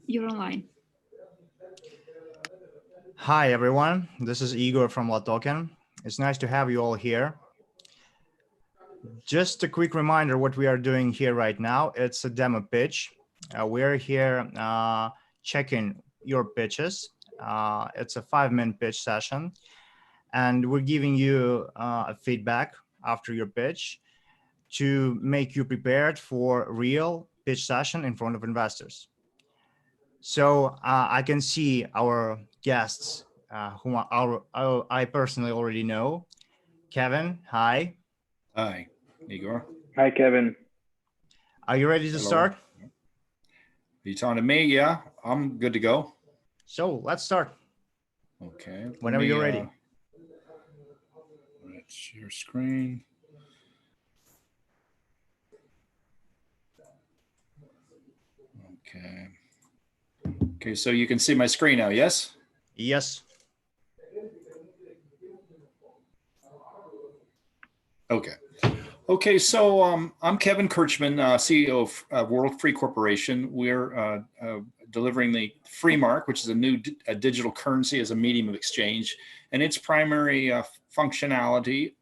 You're online. Hi, everyone. This is Igor from LATOKEN. It's nice to have you all here. Just a quick reminder what we are doing here right now. It's a demo pitch. We're here checking your pitches. It's a 5-minute pitch session, and we're giving you a feedback after your pitch to make you prepared for real pitch session in front of investors. So I can see our guests whom I personally already know. Kevin, hi. Hi, Igor. Hi, Kevin. Are you ready to start? Are you talking to me? Yeah, I'm good to go. So let's start. Okay. Whenever you're ready. Let's share screen. Okay. Okay, so you can see my screen now, yes? Yes. Okay. Okay, so I'm Kevin Kirchman, CEO of World Free Corporation. We're delivering the Freemark, which is a new digital currency as a medium of exchange. And its primary functionality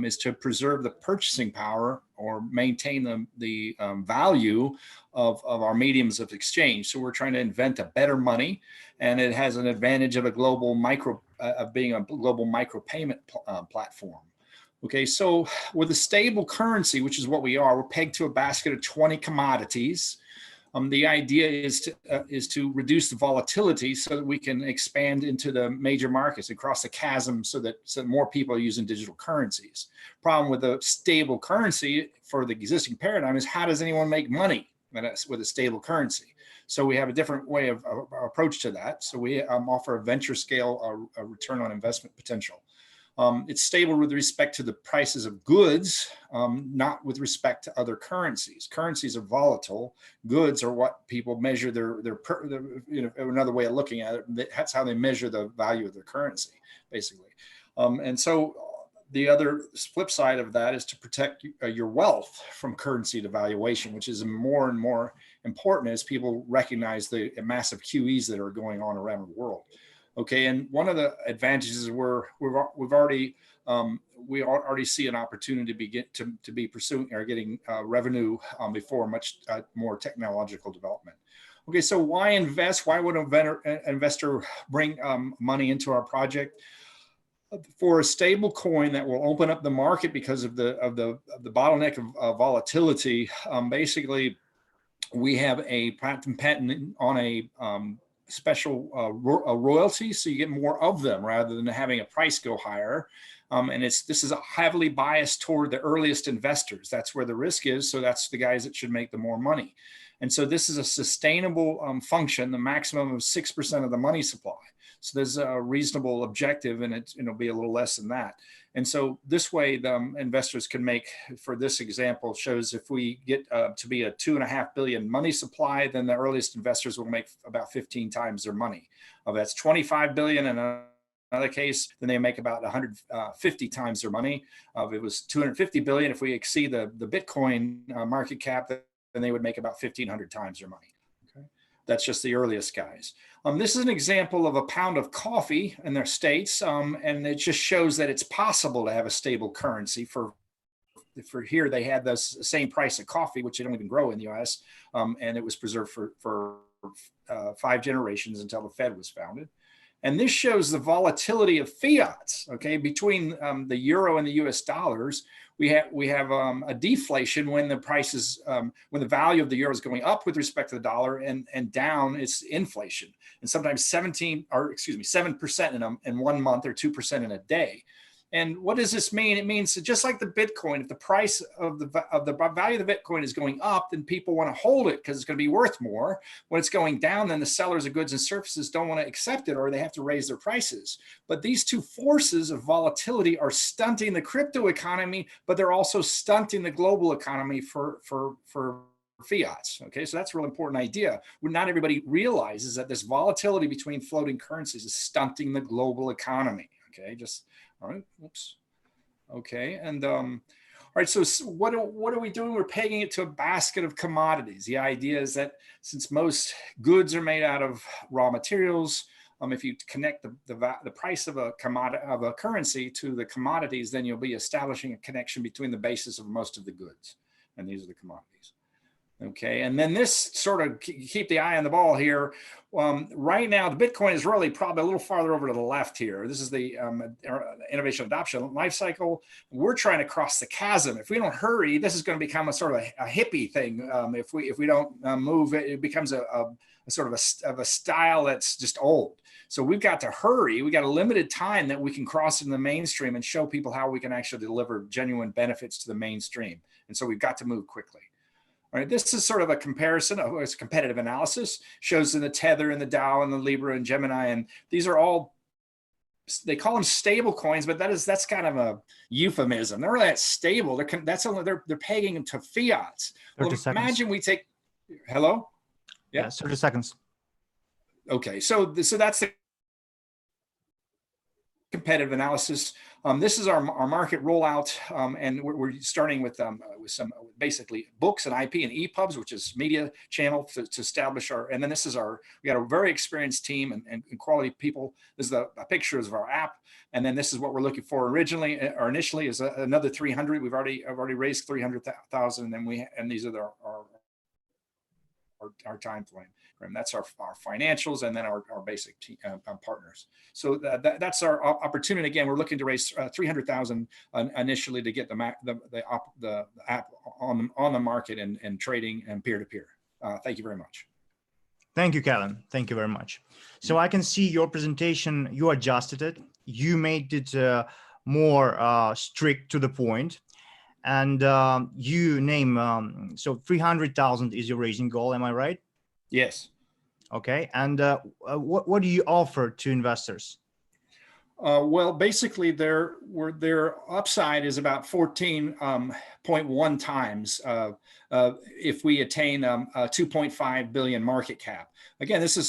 is to preserve the purchasing power or maintain the value of our mediums of exchange. So we're trying to invent a better money, and it has an advantage of being a global micropayment platform. Okay, so with a stable currency, which is what we are, we're pegged to a basket of 20 commodities. The idea is to reduce the volatility so that we can expand into the major markets across the chasm so that more people are using digital currencies. Problem with a stable currency for the existing paradigm is how does anyone make money with a stable currency? So we have a different way of approach to that. So we offer a venture scale a return on investment potential. It's stable with respect to the prices of goods, not with respect to other currencies. Currencies are volatile. Goods are what people measure another way of looking at it. That's how they measure the value of their currency, basically. And so the other flip side of that is to protect your wealth from currency devaluation, which is more and more important as people recognize the massive QEs that are going on around the world. Okay, and one of the advantages is we already see an opportunity to be pursuing or getting revenue before much more technological development. Okay, so why invest? Why would an investor bring money into our project? For a stable coin that will open up the market because of the bottleneck of volatility. Basically, we have a patent on a special royalty, so you get more of them rather than having a price go higher. And this is heavily biased toward the earliest investors. That's where the risk is. So that's the guys that should make the more money. And so this is a sustainable function, the maximum of 6% of the money supply. So there's a reasonable objective, and it'll be a little less than that. And so this way, the investors can make, for this example, shows if we get to be a 2.5 billion money supply, then the earliest investors will make about 15 times their money. That's 25 billion in another case, then they make about 150 times their money. If it was 250 billion, if we exceed the Bitcoin market cap, then they would make about 1,500 times their money. Okay, that's just the earliest guys. This is an example of a pound of coffee in their states, and it just shows that it's possible to have a stable currency. For here, they had the same price of coffee, which they don't even grow in the U.S., and it was preserved for 5 generations until the Fed was founded. And this shows the volatility of fiats. Okay, between the euro and the U.S. dollars, we have a deflation when the prices, when the value of the euro is going up with respect to the dollar, and down it's inflation, and sometimes 7% in 1 month or 2% in a day. And what does this mean? It means that just like the Bitcoin, if the price of the value of the Bitcoin is going up, then people want to hold it because it's going to be worth more. When it's going down, then the sellers of goods and services don't want to accept it, or they have to raise their prices. But these two forces of volatility are stunting the crypto economy, but they're also stunting the global economy for fiats. Okay, so that's a real important idea. Not everybody realizes that this volatility between floating currencies is stunting the global economy. Okay, all right, oops. Okay, and all right, so what are we doing? We're pegging it to a basket of commodities. The idea is that since most goods are made out of raw materials, if you connect the price of a commodity, of a currency, to the commodities, then you'll be establishing a connection between the basis of most of the goods, and these are the commodities. Okay, and then this sort of keep the eye on the ball here. Right now, the Bitcoin is really probably a little farther over to the left here. This is the innovation adoption life cycle. We're trying to cross the chasm. If we don't hurry, this is going to become a sort of a hippie thing. If we don't move, it becomes a sort of a style that's just old. So we've got to hurry. We got a limited time that we can cross in the mainstream and show people how we can actually deliver genuine benefits to the mainstream. And so we've got to move quickly. All right, this is sort of a comparison of it's competitive analysis, shows in the Tether and the Dow and the Libra and Gemini, and these are all, they call them stable coins, but that's kind of a euphemism. They're really that stable. They're pegging them to fiats. Well, imagine we take, hello? Yeah, 30 seconds. Okay, so that's the competitive analysis. This is our market rollout, and we're starting with some basically books and IP and EPUBs, which is media channel to establish our. And then this is we got a very experienced team and quality people. This is the pictures of our app, and then this is what we're looking for originally or initially is another 300. I've already raised 300,000, and these are our time frame. And that's our financials, and then our basic team, partners. So that's our opportunity. Again, we're looking to raise 300,000 initially to get the app on the market and trading and peer-to-peer. Thank you very much. Thank you, Kevin. Thank you very much. So I can see your presentation. You adjusted it. You made it more strict to the point, and you name so 300,000 is your raising goal. Am I right? Yes. Okay. And what do you offer to investors? Well, basically, their upside is about 14.1 times if we attain a 2.5 billion market cap. Again, it's a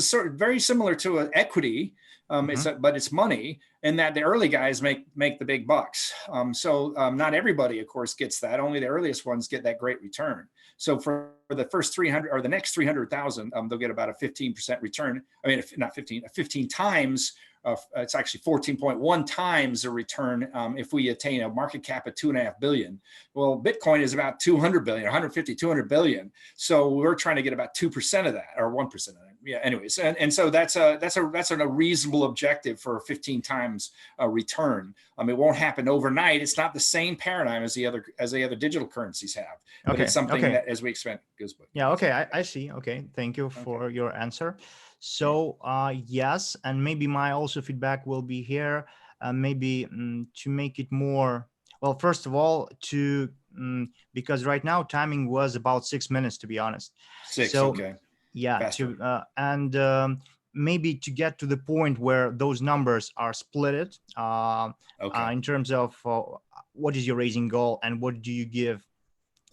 sort of very similar to an equity, but it's money, and that the early guys make the big bucks. Not everybody, of course, gets that. Only the earliest ones get that great return. So for the first 300 or the next 300,000, they'll get about a 15% return. I mean, not 15 times. It's actually 14.1 times the return if we attain a market cap of 2.5 billion. Well, Bitcoin is about 200 billion, 150, 200 billion. So we're trying to get about 2% of that, or 1% of that. Yeah. Anyways, and so that's a reasonable objective for a 15 times return. It won't happen overnight. It's not the same paradigm as the other digital currencies have. But it's something that, as we expand, goes. Yeah. Okay. I see. Okay. Thank you for your answer. So yes, and maybe my also feedback will be here, maybe to make it more, well, first of all, because right now timing was about 6 minutes, to be honest. 6, so, okay. Yeah, maybe to get to the point where those numbers are splitted in terms of what is your raising goal and what do you give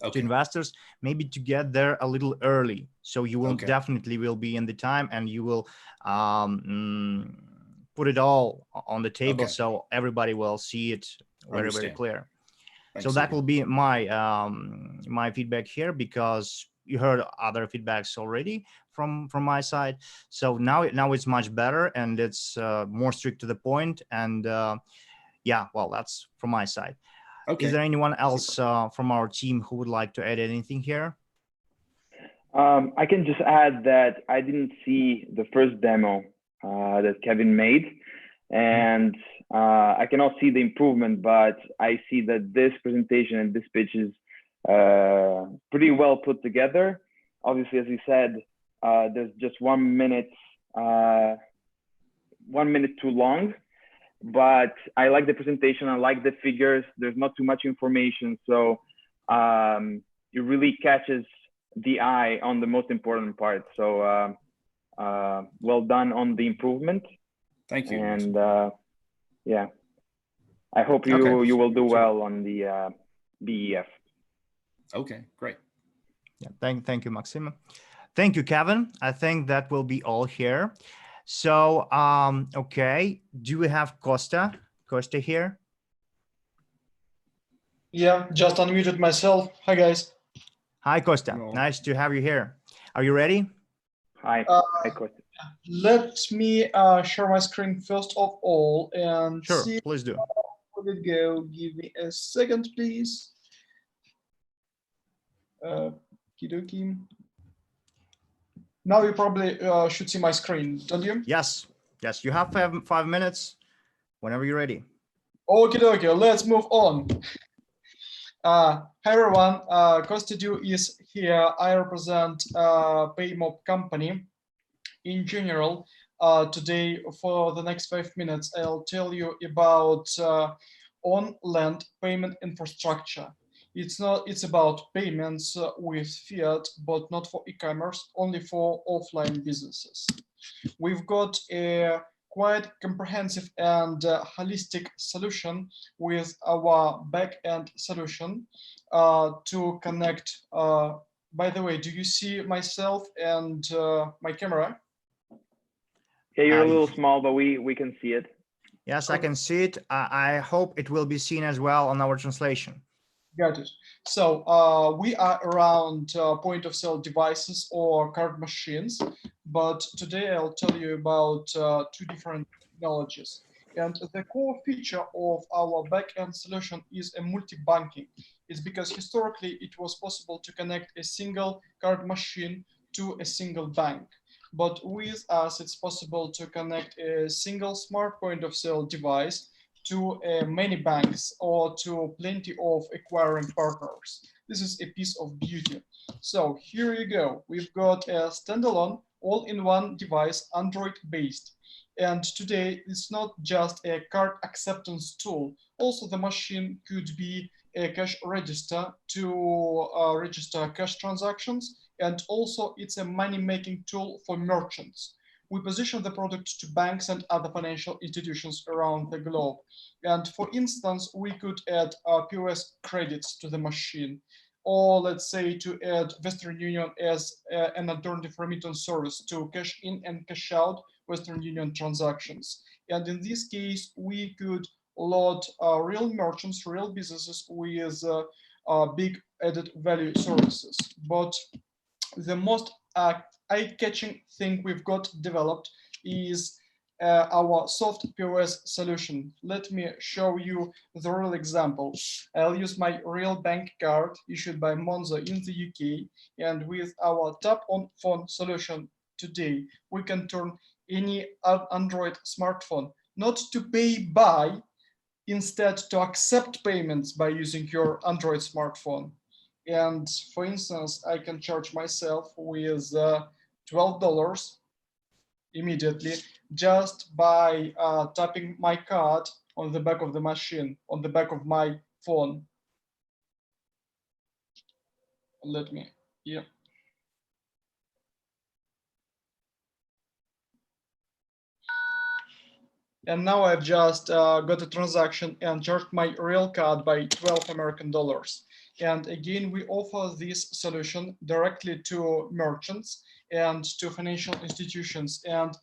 to investors, maybe to get there a little early, so you will definitely will be in the time and you will put it all on the table, so everybody will see it very clear. So that will be my my feedback here, because you heard other feedbacks already from my side. So now it's much better and it's more strict to the point, and yeah, well, that's from my side. Is there anyone else from our team who would like to add anything here? I can just add that I didn't see the first demo that Kevin made, and I cannot see the improvement, but I see that this presentation and this pitch is pretty well put together. Obviously, as you said, there's just 1 minute, 1 minute too long. But I like the presentation. I like the figures. There's not too much information, so it really catches the eye on the most important part. So well done on the improvement. Thank you. And yeah, I hope you will do well on the BEF. Okay, great. Yeah, thank you, Maxim. Thank you, Kevin. I think that will be all here. So, okay, do we have Costa here? Yeah, just unmuted myself. Hi, guys. Hi, Costa. No. Nice to have you here. Are you ready? Hi. Uh, Hi, Kostya. Let me share my screen first of all and Sure, see please do. how would it go. Give me a second, please. Kidoki. Now you probably should see my screen, don't you? Yes, yes, you have 5 minutes whenever you're ready. Okie dokie, let's move on. Hi everyone, Kostya is here. I represent PayMob company. In general, today for the next 5 minutes, I'll tell you about on-land payment infrastructure. It's about payments with fiat, but not for e-commerce, only for offline businesses. We've got a quite comprehensive and holistic solution with our back-end solution to connect. By the way, do you see myself and my camera? Yeah, you're a little Uh, small, but we can see it. Yes, I can see it. I hope it will be seen as well on our translation. Got it. So we are around point of sale devices or card machines, but today I'll tell you about two different technologies. And the core feature of our backend solution is a multi-banking. It's because historically it was possible to connect a single card machine to a single bank. But with us, it's possible to connect a single smart point of sale device to many banks or to plenty of acquiring partners. This is a piece of beauty. So here you go. We've got a standalone all-in-one device, Android-based. And today, it's not just a card acceptance tool. Also, the machine could be a cash register to register cash transactions. And also, it's a money-making tool for merchants. We position the product to banks and other financial institutions around the globe. And for instance, we could add POS credits to the machine, or let's say to add Western Union as an alternative remittance service to cash in and cash out Western Union transactions. And in this case, we could load real merchants, real businesses with big added value services. But the most eye-catching thing we've got developed is our soft POS solution. Let me show you the real example. I'll use my real bank card issued by Monzo in the UK, and with our tap on phone solution today, we can turn any Android smartphone not to pay by, instead to accept payments by using your Android smartphone. And for instance, I can charge myself with $12 immediately just by tapping my card on the back of the machine, on the back of my phone. Let me, yeah. And now I've just got a transaction and charged my real card by 12 American dollars. And again, we offer this solution directly to merchants and to financial institutions. And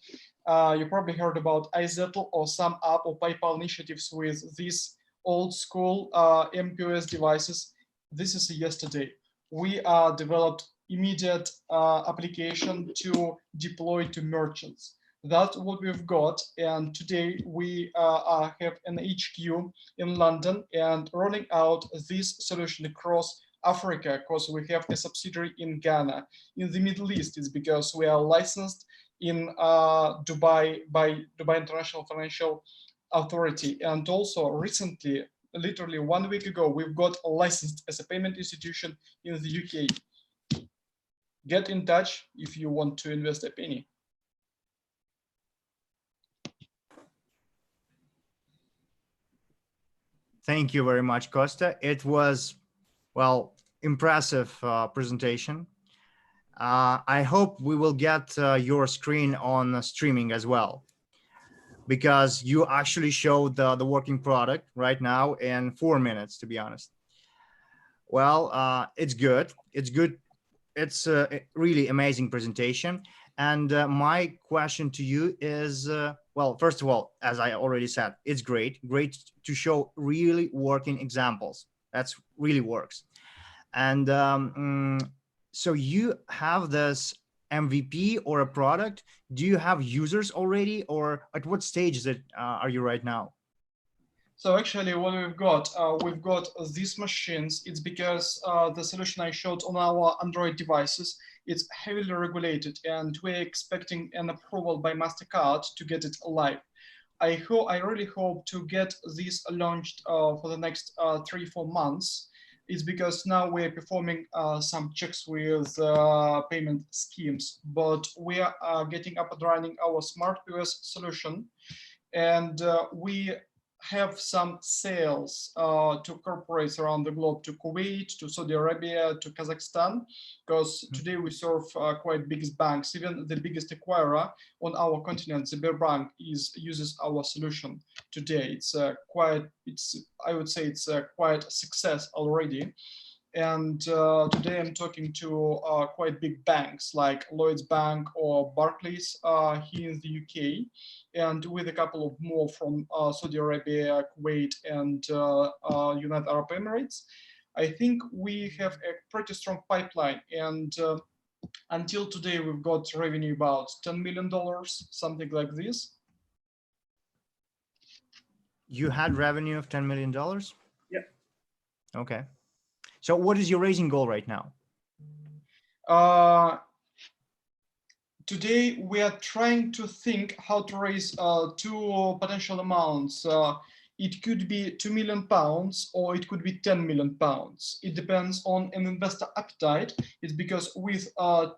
you probably heard about iZettle or some app or PayPal initiatives with these old school MPOS devices. This is yesterday. We developed immediate application to deploy to merchants. That's what we've got. And today we have an HQ in London and rolling out this solution across Africa, because we have a subsidiary in Ghana. In the Middle East, it's because we are licensed in Dubai by Dubai International Financial Authority. And also recently, literally 1 week ago, we've got licensed as a payment institution in the UK. Get in touch if you want to invest a penny. Thank you very much, Costa. It was, well, impressive presentation. I hope we will get your screen on streaming as well, because you actually showed the working product right now in 4 minutes, to be honest. Well, it's good. It's good. It's a really amazing presentation. And my question to you is, well, first of all, as I already said, it's great to show really working examples. That's really works. And so you have this MVP or a product. Do you have users already, or at what stage is it, are you right now? So actually what we've got these machines. It's because the solution I showed on our Android devices, it's heavily regulated, and we're expecting an approval by MasterCard to get it live. I really hope to get this launched for the next 3-4 months. It's because now we're performing some checks with payment schemes, but we are getting up and running our smart POS solution, and we have some sales to corporates around the globe, to Kuwait, to Saudi Arabia, to Kazakhstan, because today we serve quite big banks. Even the biggest acquirer on our continent, the Sberbank, uses our solution today. It's I would say it's quite a success already. And today I'm talking to quite big banks like Lloyds Bank or Barclays here in the UK, and with a couple of more from Saudi Arabia, Kuwait, and United Arab Emirates. I think we have a pretty strong pipeline, and until today we've got revenue about $10 million, something like this. You had revenue of $10 million? Yeah. Okay. So what is your raising goal right now? Today we are trying to think how to raise two potential amounts. It could be £2 million or it could be £10 million. It depends on an investor appetite. It's because with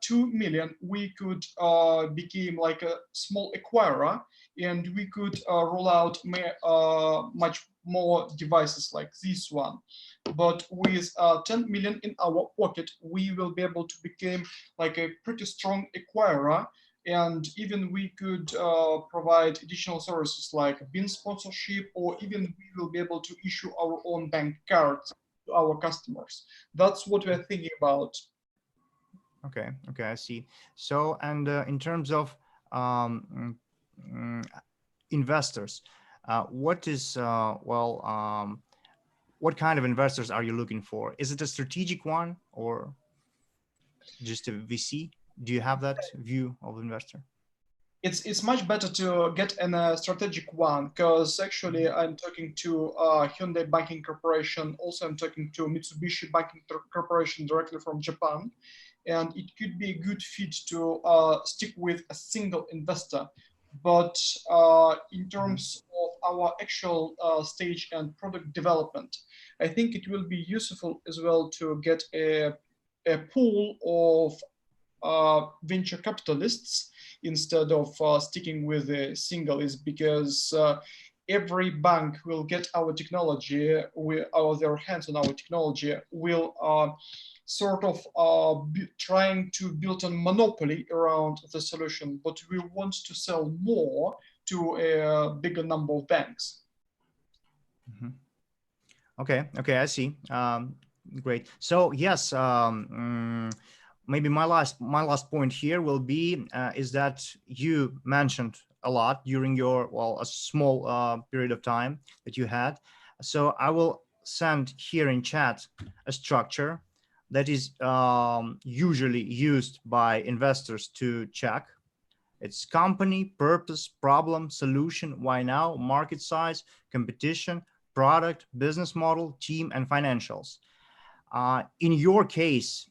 2 million we could become like a small acquirer, and we could roll out much more devices like this one. But with 10 million in our pocket, we will be able to become like a pretty strong acquirer, and even we could provide additional services like BIN sponsorship, or even we will be able to issue our own bank cards to our customers. That's what we're thinking about. Okay, I see. So, and in terms of investors, what is, what kind of investors are you looking for? Is it a strategic one or just a VC? Do you have that view of investor? It's much better to get a strategic one, because actually I'm talking to Hyundai Banking Corporation. Also, I'm talking to Mitsubishi Banking Corporation directly from Japan. And it could be a good fit to stick with a single investor. But in terms of our actual stage and product development, I think it will be useful as well to get a pool of venture capitalists instead of sticking with a single, is because every bank will get our technology, their hands on our technology, will sort of trying to build a monopoly around the solution, but we want to sell more to a bigger number of banks. Mm-hmm. Okay, I see. Great. So yes, maybe my last point here will be is that you mentioned a lot during your a small period of time that you had. So I will send here in chat a structure that is usually used by investors to check. It's company, purpose, problem, solution, why now, market size, competition, product, business model, team, and financials. In your case,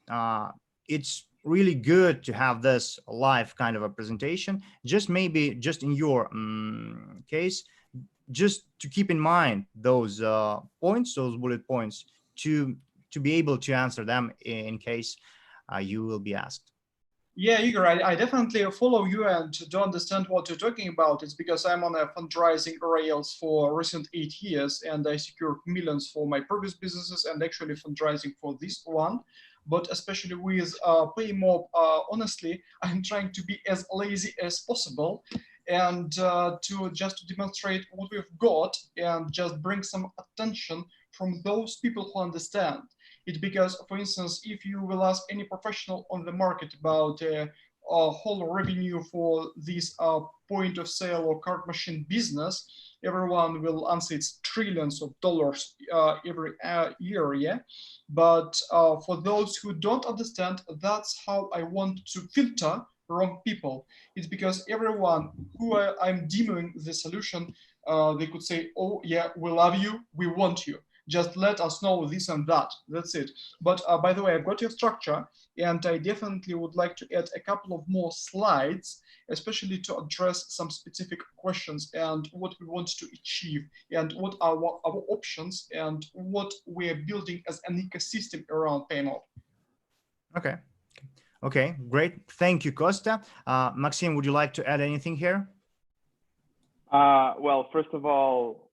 it's really good to have this live kind of a presentation. Just maybe just in your case, just to keep in mind those points, those bullet points, to be able to answer them in case you will be asked. Yeah, Igor, I definitely follow you and to understand what you're talking about. It's because I'm on a fundraising rails for recent 8 years, and I secured millions for my previous businesses and actually fundraising for this one. But especially with PayMob, honestly, I'm trying to be as lazy as possible, and to demonstrate what we've got and just bring some attention from those people who understand. It's because, for instance, if you will ask any professional on the market about whole revenue for this point of sale or card machine business, everyone will answer it's trillions of dollars every year, yeah. But for those who don't understand, that's how I want to filter wrong people. It's because everyone who I'm demoing the solution, they could say, oh yeah, we love you, we want you. Just let us know this and that. That's it. But by the way, I've got your structure, and I definitely would like to add a couple of more slides, especially to address some specific questions and what we want to achieve and what are our options and what we're building as an ecosystem around PayMob. Okay. Okay, great. Thank you, Costa. Maxim, would you like to add anything here? Well, first of all,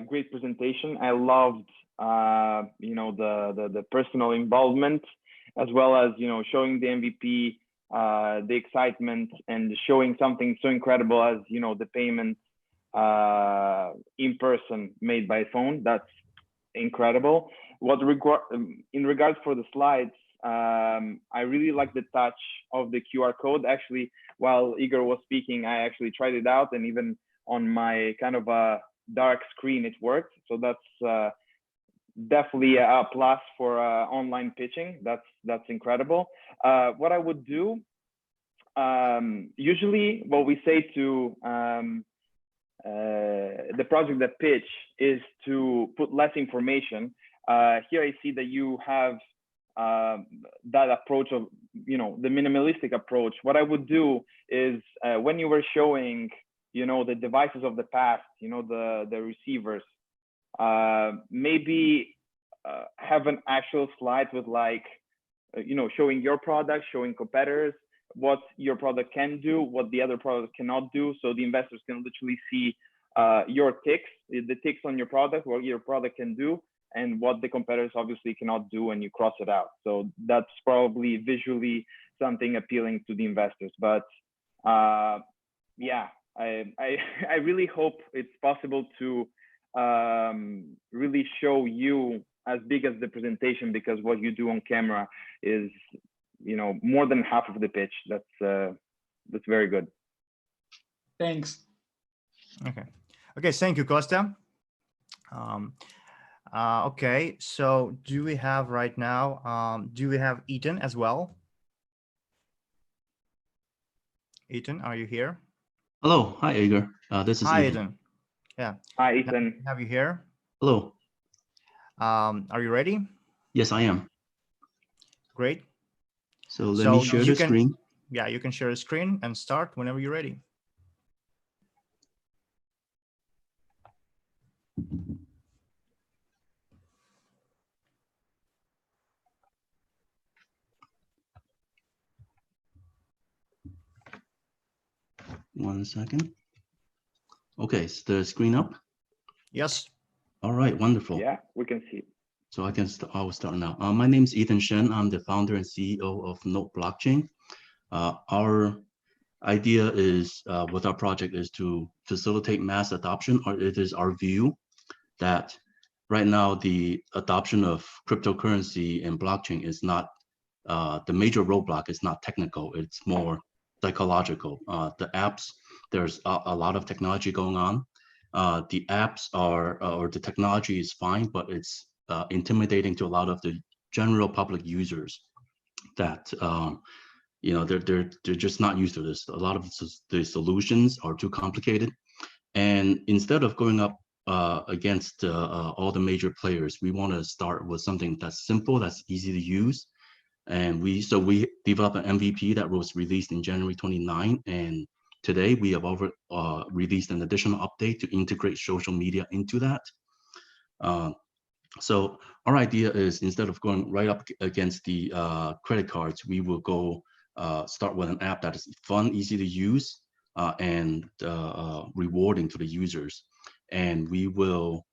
great presentation. I loved, you know, the personal involvement, as well as, you know, showing the MVP, the excitement, and showing something so incredible as, you know, the payment in person made by phone. That's incredible. In regards for the slides, I really like the touch of the QR code. Actually, while Igor was speaking, I actually tried it out, and even on my kind of a dark screen, it worked. So that's definitely a plus for online pitching. That's incredible. What I would do, usually what we say to the project that pitch is to put less information. Here I see that you have that approach of, you know, the minimalistic approach. What I would do is when you were showing, you know, the devices of the past, you know, the receivers, maybe have an actual slide with like, you know, showing your product, showing competitors, what your product can do, what the other product cannot do. So the investors can literally see your ticks, the ticks on your product, what your product can do, and what the competitors obviously cannot do, and you cross it out. So that's probably visually something appealing to the investors. But yeah, I really hope it's possible to really show you as big as the presentation, because what you do on camera is, you know, more than half of the pitch. That's very good. Thanks. Okay. Okay. Thank you, Costa. Okay. So do we have right now? Do we have Ethan as well? Ethan, are you here? Hello. Hi, Igor. This is Hi, Ethan. Ethan. Yeah. Hi, Ethan. Have you here? Hello. Are you ready? Yes, I am. Great. So let me share the screen. Yeah, you can share the screen and start whenever you're ready. One second. Okay, is the screen up? Yes. All right, wonderful. Yeah, we can see it. So I will start now. My name is Ethan Shen. I'm the founder and CEO of Note Blockchain. Our idea is, with our project, is to facilitate mass adoption, or it is our view that right now the adoption of cryptocurrency and blockchain is not, the major roadblock is not technical, it's more psychological. The apps, there's a lot of technology going on. The apps are, or the technology is fine, but it's intimidating to a lot of the general public users that, you know, they're just not used to this. A lot of the solutions are too complicated. And instead of going up against all the major players, we want to start with something that's simple, that's easy to use. And we developed an MVP that was released in January 29, and today we have released an additional update to integrate social media into that. So our idea is, instead of going right up against the credit cards, we will go start with an app that is fun, easy to use, and rewarding to the users. And we will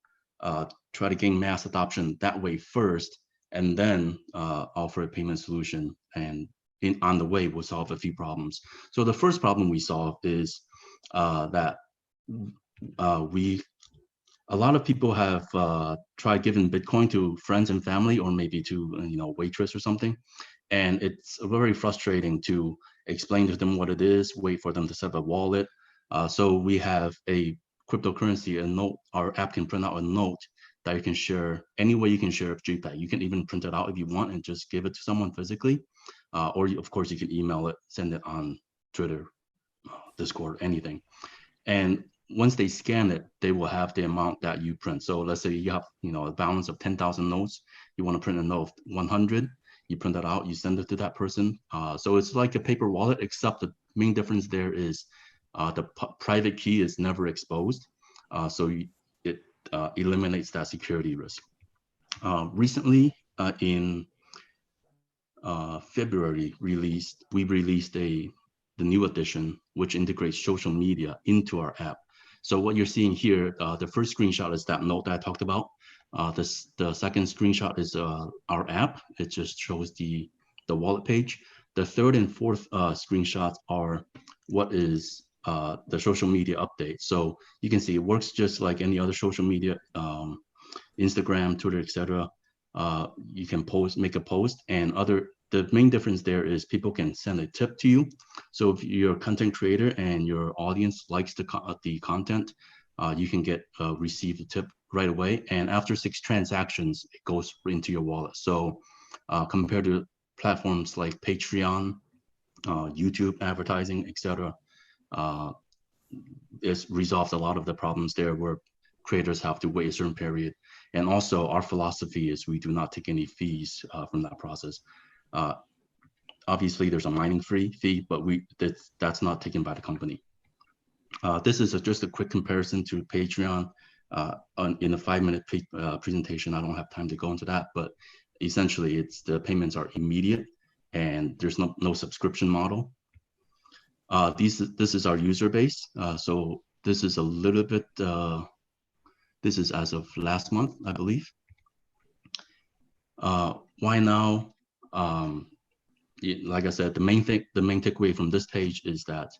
try to gain mass adoption that way first, and then offer a payment solution. And on the way, we'll solve a few problems. So the first problem we solve is that a lot of people have tried giving Bitcoin to friends and family, or maybe to, you know, waitress or something. And it's very frustrating to explain to them what it is, wait for them to set up a wallet. So we have a cryptocurrency, a note. Our app can print out a note that you can share any way you can share a JPEG. You can even print it out if you want and just give it to someone physically. Or of course, you can email it, send it on Twitter, Discord, anything. And once they scan it, they will have the amount that you print. So let's say you have, a balance of 10,000 notes. You want to print a note of 100. You print that out. You send it to that person. So it's like a paper wallet, except the main difference there is the private key is never exposed. So it eliminates that security risk. Recently, in February, we released the new edition, which integrates social media into our app. So what you're seeing here, the first screenshot is that note that I talked about. The second screenshot is our app. It just shows the wallet page. The third and fourth screenshots are what is the social media update. So you can see it works just like any other social media, Instagram, Twitter, etc. You can make a post, and the main difference there is people can send a tip to you. So if you're a content creator and your audience likes the content, you can receive the tip right away. And after 6 transactions, it goes into your wallet. So compared to platforms like Patreon, YouTube advertising, etc., it's resolved a lot of the problems there where creators have to wait a certain period. And also our philosophy is we do not take any fees from that process. Obviously there's a mining fee, but that's not taken by the company. This is just a quick comparison to Patreon. In a 5-minute presentation, I don't have time to go into that, but essentially the payments are immediate and there's no subscription model. This is our user base. So this is a little bit, this is as of last month, I believe. Why now? Like I said, the main takeaway from this page is that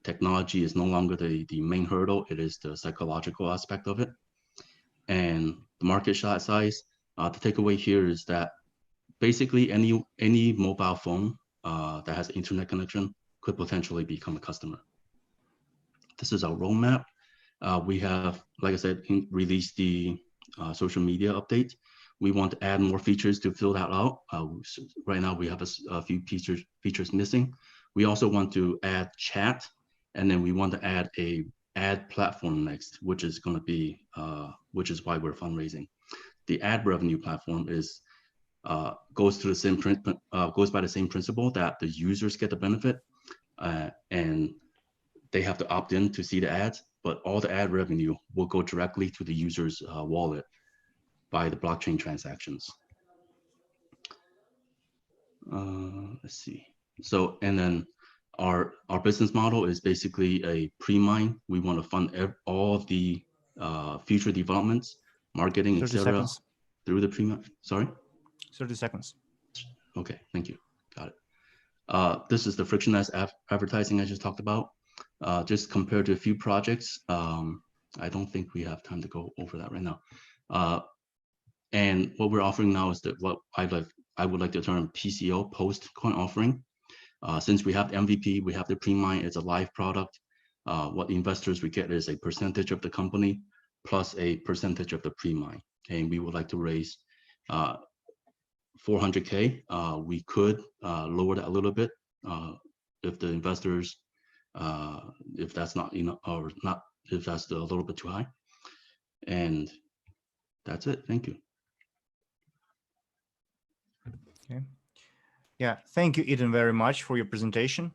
technology is no longer the main hurdle. It is the psychological aspect of it. And the market size, the takeaway here is that basically any mobile phone that has internet connection could potentially become a customer. This is our roadmap. We have, like I said, released the social media update. We want to add more features to fill that out. Right now we have a few features missing. We also want to add chat, and then we want to add a ad platform next, which is going to be, which is why we're fundraising. The ad revenue platform goes by the same principle that the users get the benefit, and they have to opt in to see the ads, but all the ad revenue will go directly to the user's wallet by the blockchain transactions. Let's see. So, and then our business model is basically a pre-mine. We want to fund all of the future developments, marketing, etc. through the pre-mine. Sorry? 30 seconds. Okay, thank you. Got it. This is the frictionless advertising I just talked about. Just compared to a few projects, I don't think we have time to go over that right now. And what we're offering now is what I would like to term PCO, post-coin offering. Since we have the MVP, we have the pre-mine, it's a live product. What investors we get is a percentage of the company plus a percentage of the pre-mine. And we would like to raise 400K. We could lower that a little bit if the investors, if that's not, or not, if that's a little bit too high. And that's it. Thank you. Okay. Yeah, thank you, Eden, very much for your presentation.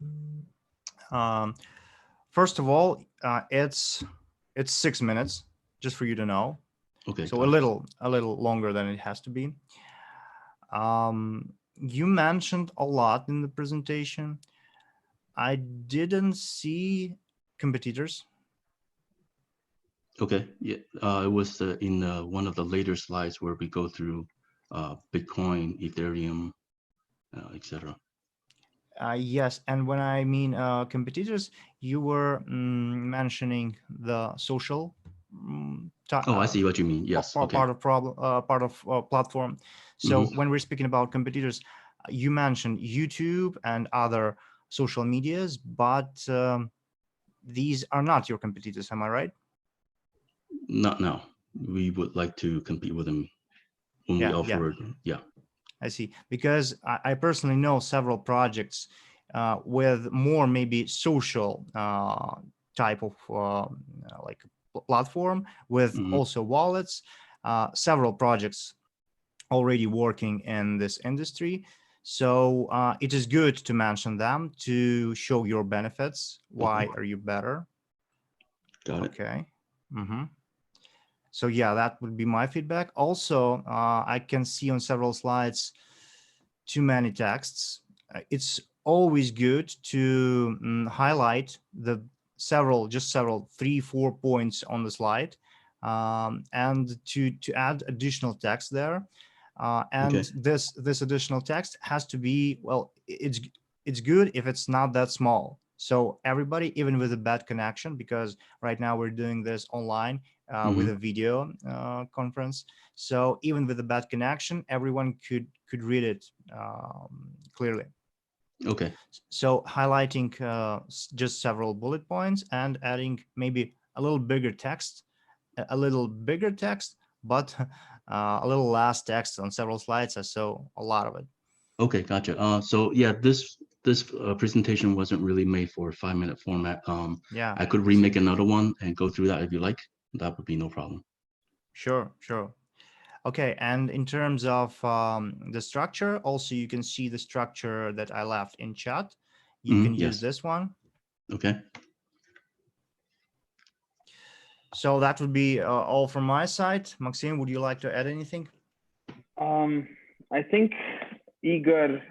First of all, it's 6 minutes, just for you to know. Okay. So a little longer than it has to be. You mentioned a lot in the presentation. I didn't see competitors. Okay. Yeah. It was in one of the later slides where we go through Bitcoin, Ethereum, etc. Yes, and when I mean competitors, you were mentioning the social. Oh, I see what you mean. Yes. Okay. Part of platform. So when we're speaking about competitors, you mentioned YouTube and other social medias, but these are not your competitors. Am I right? Not now. We would like to compete with them when we offer. Yeah. I see. Because I personally know several projects with more maybe social type of like platform with also wallets, several projects already working in this industry. So it is good to mention them to show your benefits. Why are you better? Got it. Okay. So yeah, that would be my feedback. Also, I can see on several slides too many texts. It's always good to highlight the several 3-4 points on the slide, and to add additional text there. And this additional text has to be, well, it's good if it's not that small. So everybody, even with a bad connection, because right now we're doing this online with a video conference. So even with a bad connection, everyone could read it clearly. Okay. So highlighting just several bullet points and adding maybe a little bigger text, but a little less text on several slides. I saw a lot of it. Okay, gotcha. So yeah, this presentation wasn't really made for a 5-minute format. Yeah, I could remake another one and go through that if you like. That would be no problem. Sure. Okay, and in terms of the structure, also you can see the structure that I left in chat. You can use this one. Okay. So that would be all from my side. Maxim, would you like to add anything? I think Igor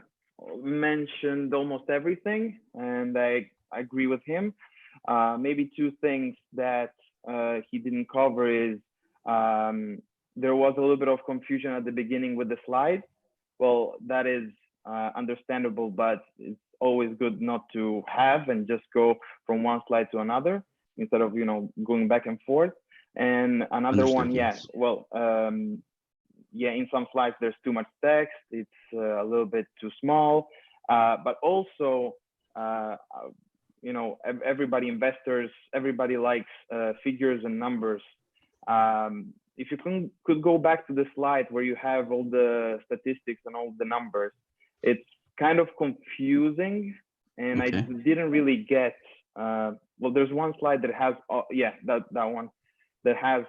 mentioned almost everything, and I agree with him. Maybe two things that he didn't cover is there was a little bit of confusion at the beginning with the slides. Well, that is understandable, but it's always good not to have and just go from one slide to another instead of, going back and forth. And another one, yes. Well, in some slides there's too much text. It's a little bit too small, but also, investors, everybody likes figures and numbers. If you could go back to the slide where you have all the statistics and all the numbers, it's kind of confusing, and I didn't really get. Well, there's one slide that has, that one that has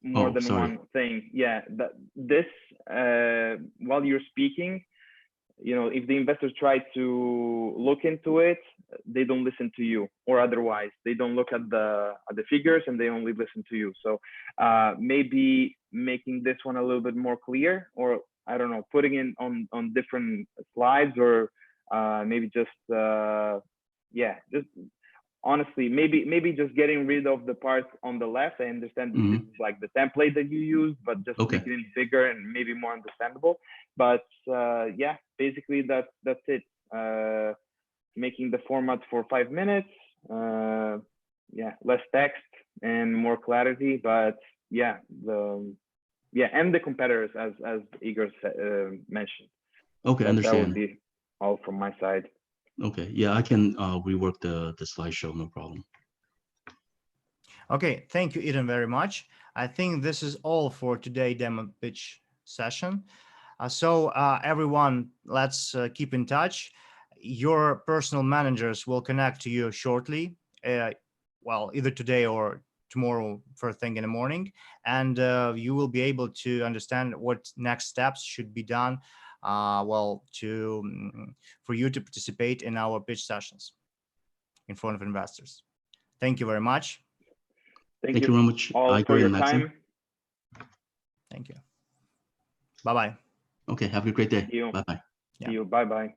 more than one thing. Yeah, while you're speaking, if the investors try to look into it, they don't listen to you, or otherwise they don't look at the figures and they only listen to you. So maybe making this one a little bit more clear, or I don't know, putting it on different slides, or maybe just honestly, maybe just getting rid of the parts on the left. I understand this is like the template that you use, but just making it bigger and maybe more understandable. But basically that's it. Making the format for 5 minutes, less text and more clarity. But and the competitors, as Igor mentioned. Okay, understand. That would be all from my side. Okay, yeah, I can rework the slideshow, no problem. Okay, thank you, Eden, very much. I think this is all for today demo pitch session. So everyone, let's keep in touch. Your personal managers will connect to you shortly, well, either today or tomorrow first thing in the morning, and you will be able to understand what next steps should be done for you to participate in our pitch sessions in front of investors. Thank you very much. Thank you very much all for your time. Thank you. Bye-bye. Okay, have a great day. Bye-bye. See you. Bye-bye.